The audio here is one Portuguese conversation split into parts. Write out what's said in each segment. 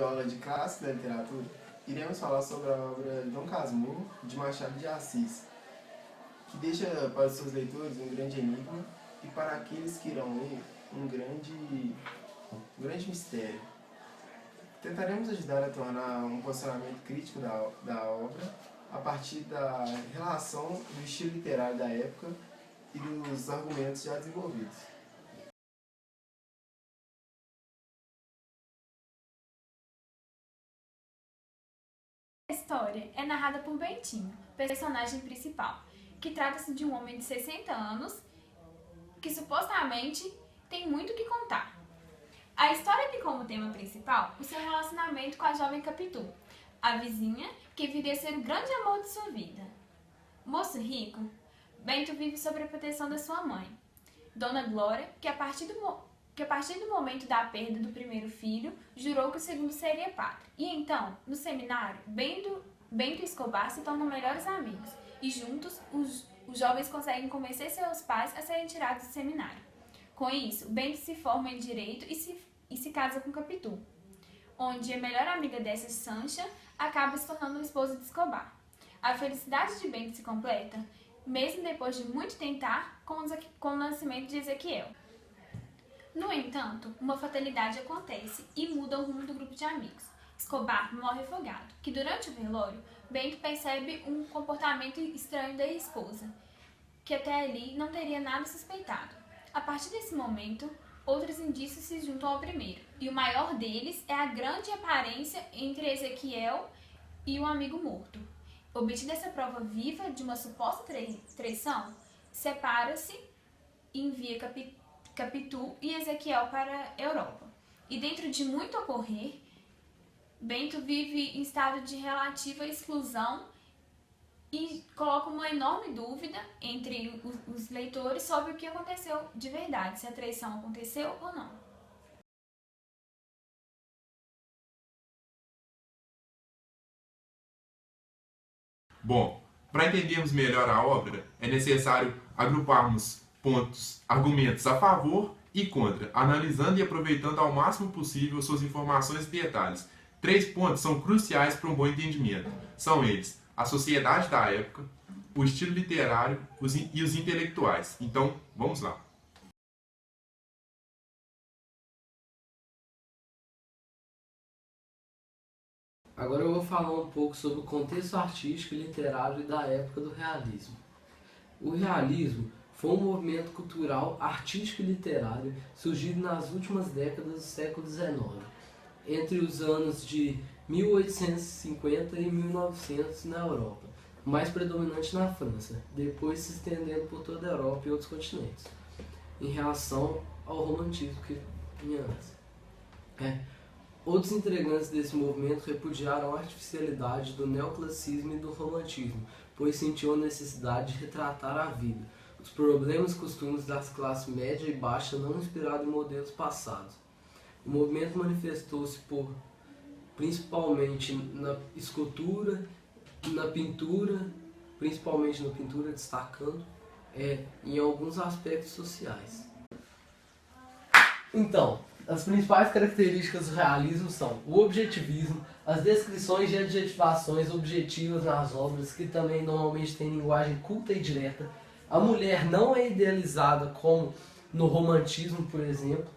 videoaula de clássico da literatura, iremos falar sobre a obra Dom Casmurro, de Machado de Assis, que deixa para os seus leitores um grande enigma e para aqueles que irão ler um grande mistério. Tentaremos ajudar a tornar um posicionamento crítico da obra a partir da relação do estilo literário da época e dos argumentos já desenvolvidos. A história é narrada por Bentinho, personagem principal, que trata-se de um homem de 60 anos que supostamente tem muito o que contar. A história tem como tema principal o seu relacionamento com a jovem Capitu, a vizinha que viria a ser o grande amor de sua vida. Moço rico, Bento vive sob a proteção da sua mãe, Dona Glória, que a partir do momento da perda do primeiro filho, jurou que o segundo seria pátria. E então, no seminário, Bento e Escobar se tornam melhores amigos, e juntos os jovens conseguem convencer seus pais a serem tirados do seminário. Com isso, Bento se forma em Direito e se casa com Capitu, onde a melhor amiga dessa, Sancha, acaba se tornando a esposa de Escobar. A felicidade de Bento se completa, mesmo depois de muito tentar, com o nascimento de Ezequiel. No entanto, uma fatalidade acontece e muda o rumo do grupo de amigos. Escobar morre afogado, que durante o velório, Bento percebe um comportamento estranho da esposa, que até ali não teria nada suspeitado. A partir desse momento, outros indícios se juntam ao primeiro, e o maior deles é a grande aparência entre Ezequiel e um amigo morto. Obtida essa prova viva de uma suposta traição, separa-se e envia Capitu e Ezequiel para a Europa. E dentro de muito ocorrer, Bento vive em estado de relativa exclusão e coloca uma enorme dúvida entre os leitores sobre o que aconteceu de verdade, se a traição aconteceu ou não. Bom, para entendermos melhor a obra, é necessário agruparmos argumentos a favor e contra, analisando e aproveitando ao máximo possível suas informações e detalhes. 3 pontos são cruciais para um bom entendimento. São eles: a sociedade da época, o estilo literário e os intelectuais. Então, vamos lá. Agora eu vou falar um pouco sobre o contexto artístico e literário da época do realismo. O realismo foi um movimento cultural, artístico e literário surgido nas últimas décadas do século XIX, entre os anos de 1850 e 1900 na Europa, mais predominante na França, depois se estendendo por toda a Europa e outros continentes, em relação ao romantismo que vinha antes. Outros integrantes desse movimento repudiaram a artificialidade do neoclassicismo e do romantismo, pois sentiam a necessidade de retratar a vida, os problemas e costumes das classes média e baixa não inspirados em modelos passados. O movimento manifestou-se principalmente na escultura, na pintura, principalmente na pintura, destacando em alguns aspectos sociais. Então, as principais características do realismo são o objetivismo, as descrições e adjetivações objetivas nas obras, que também normalmente têm linguagem culta e direta. A mulher não é idealizada como no romantismo, por exemplo,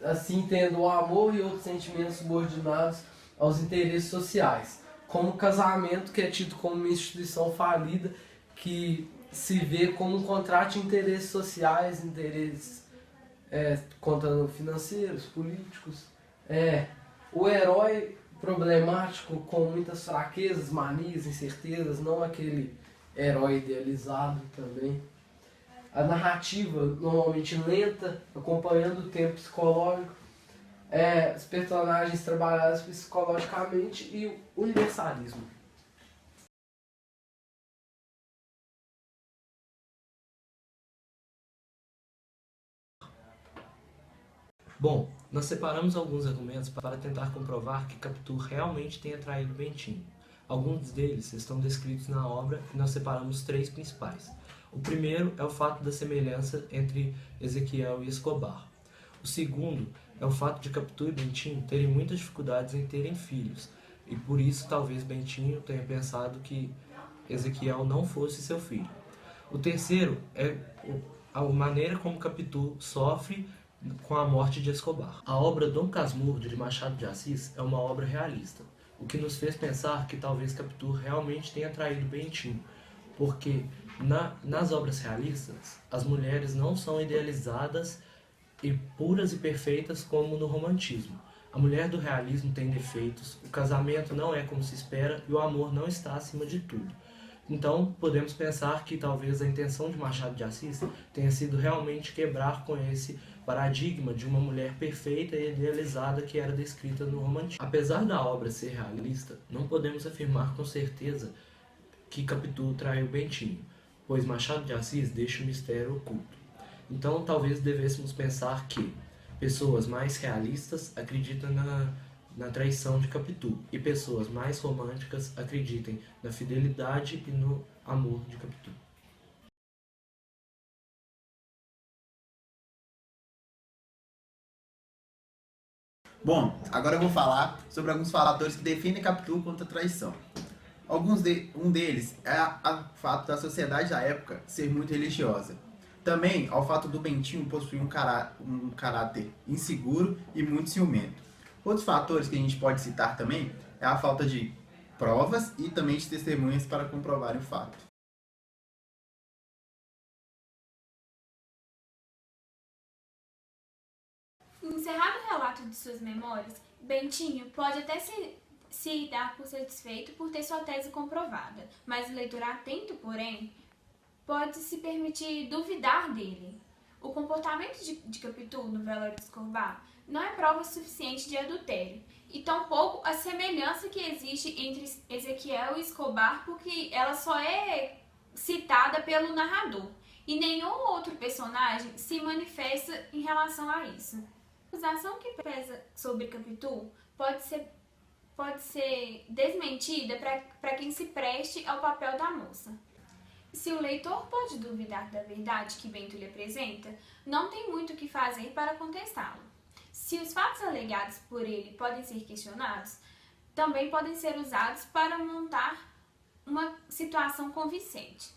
assim tendo o amor e outros sentimentos subordinados aos interesses sociais, como o casamento, que é tido como uma instituição falida, que se vê como um contrato de interesses sociais, interesses contando financeiros, políticos. O herói problemático com muitas fraquezas, manias, incertezas, não aquele herói idealizado também. A narrativa normalmente lenta, acompanhando o tempo psicológico, os personagens trabalhados psicologicamente e o universalismo. Bom, nós separamos alguns argumentos para tentar comprovar que Capitu realmente tenha traído Bentinho. Alguns deles estão descritos na obra e nós separamos 3 principais. O primeiro é o fato da semelhança entre Ezequiel e Escobar. O segundo é o fato de Capitu e Bentinho terem muitas dificuldades em terem filhos, e por isso talvez Bentinho tenha pensado que Ezequiel não fosse seu filho. O terceiro é a maneira como Capitu sofre com a morte de Escobar. A obra Dom Casmurro, de Machado de Assis, é uma obra realista, o que nos fez pensar que talvez Capitu realmente tenha traído Bentinho, porque nas obras realistas, as mulheres não são idealizadas e puras e perfeitas como no romantismo. A mulher do realismo tem defeitos, o casamento não é como se espera e o amor não está acima de tudo. Então, podemos pensar que talvez a intenção de Machado de Assis tenha sido realmente quebrar com esse paradigma de uma mulher perfeita e idealizada que era descrita no romantismo. Apesar da obra ser realista, não podemos afirmar com certeza que Capitu traiu Bentinho, pois Machado de Assis deixa o mistério oculto. Então, talvez devêssemos pensar que pessoas mais realistas acreditam na traição de Capitu e pessoas mais românticas acreditem na fidelidade e no amor de Capitu. Bom, agora eu vou falar sobre alguns fatores que definem Capitu contra a traição. Um deles é o fato da sociedade da época ser muito religiosa. Também ao fato do Bentinho possuir um caráter inseguro e muito ciumento. Outros fatores que a gente pode citar também é a falta de provas e também de testemunhas para comprovar o fato. Encerrado o relato de suas memórias, Bentinho pode até se dar por satisfeito por ter sua tese comprovada, mas o leitor atento, porém, pode se permitir duvidar dele. O comportamento de Capitu no velório de Escobar não é prova suficiente de adultério, e tampouco a semelhança que existe entre Ezequiel e Escobar, porque ela só é citada pelo narrador, e nenhum outro personagem se manifesta em relação a isso. A acusação que pesa sobre Capitu pode ser desmentida para quem se preste ao papel da moça. Se o leitor pode duvidar da verdade que Bento lhe apresenta, não tem muito o que fazer para contestá-lo. Se os fatos alegados por ele podem ser questionados, também podem ser usados para montar uma situação convincente.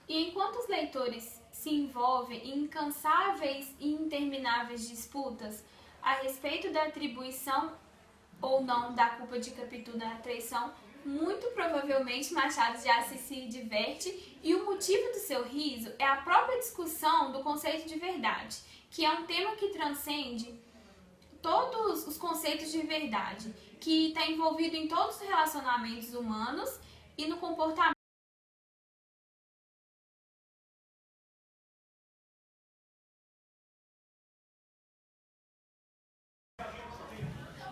E enquanto os leitores se envolvem em incansáveis e intermináveis disputas a respeito da atribuição ou não da culpa de Capitu na traição, muito provavelmente Machado de Assis se diverte, e o motivo do seu riso é a própria discussão do conceito de verdade, que é um tema que transcende todos os conceitos de verdade, que está envolvido em todos os relacionamentos humanos e no comportamento.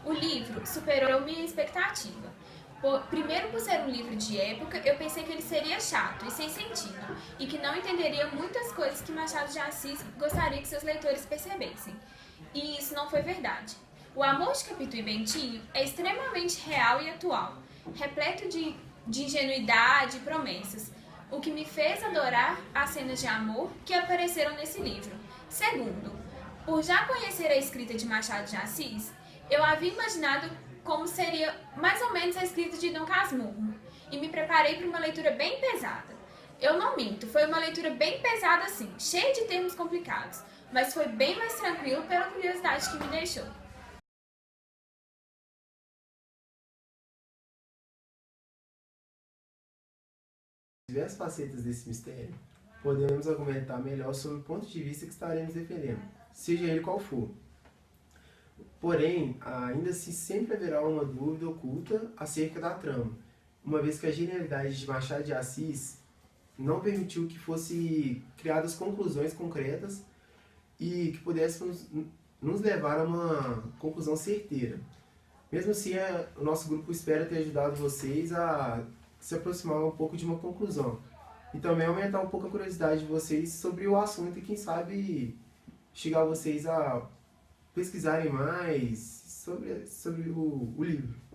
O livro superou minha expectativa. Primeiro, por ser um livro de época, eu pensei que ele seria chato e sem sentido, e que não entenderia muitas coisas que Machado de Assis gostaria que seus leitores percebessem. E isso não foi verdade. O amor de Capitu e Bentinho é extremamente real e atual, repleto de ingenuidade e promessas, o que me fez adorar as cenas de amor que apareceram nesse livro. Segundo, por já conhecer a escrita de Machado de Assis, eu havia imaginado como seria mais ou menos a escrita de Dom Casmurro, e me preparei para uma leitura bem pesada. Eu não minto, foi uma leitura bem pesada sim, cheia de termos complicados, mas foi bem mais tranquilo pela curiosidade que me deixou. Diversas facetas desse mistério, podemos argumentar melhor sobre o ponto de vista que estaremos defendendo, seja ele qual for. Porém, ainda assim sempre haverá uma dúvida oculta acerca da trama, uma vez que a genialidade de Machado de Assis não permitiu que fossem criadas conclusões concretas e que pudessem nos levar a uma conclusão certeira. Mesmo assim, o nosso grupo espera ter ajudado vocês a se aproximar um pouco de uma conclusão e também aumentar um pouco a curiosidade de vocês sobre o assunto e quem sabe chegar vocês a pesquisarem mais sobre o livro.